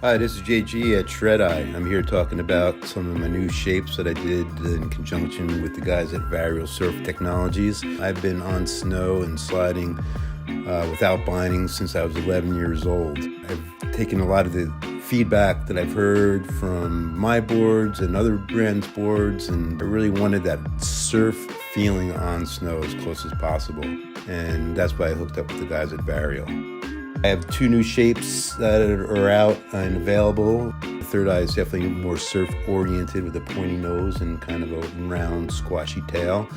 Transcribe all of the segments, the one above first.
Hi, this is JG at Shred Eye. I'm here talking about some of my new shapes that I did in conjunction with the guys at Varial Surf Technologies. I've been on snow and sliding without bindings since I was 11 years old. I've taken a lot of the feedback that I've heard from my boards and other brands' boards, and I really wanted that surf feeling on snow as close as possible. And that's why I hooked up with the guys at Varial. I have two new shapes that are out and available. The Third Eye is definitely more surf-oriented with a pointy nose and kind of a round, squashy tail.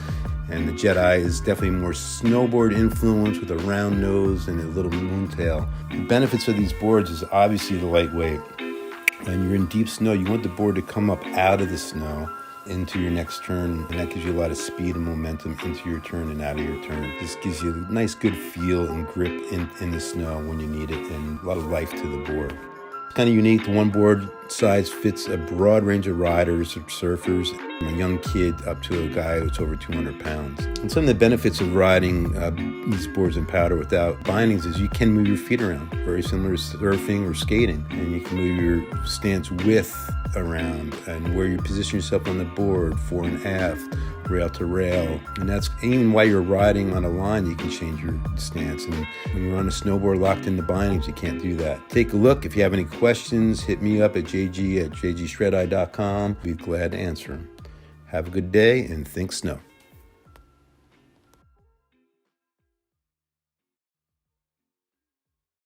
And the Jet Eye is definitely more snowboard influence with a round nose and a little moon tail. The benefits of these boards is obviously the lightweight. When you're in deep snow, you want the board to come up out of the snow into your next turn, and that gives you a lot of speed and momentum into your turn and out of your turn. This gives you a nice good feel and grip in the snow when you need it, and a lot of life to the board. It's kind of unique. The one board size fits a broad range of riders or surfers, from a young kid up to a guy who's over 200 pounds. And some of the benefits of riding these boards in powder without bindings is you can move your feet around, very similar to surfing or skating, and you can move your stance width around and where you position yourself on the board, fore and aft, rail to rail. And that's even while you're riding on a line, you can change your stance. And when you're on a snowboard locked into bindings, you can't do that. Take a look. If you have any questions, hit me up at jg@jgshredeye.com. Be glad to answer them. Have a good day and think snow.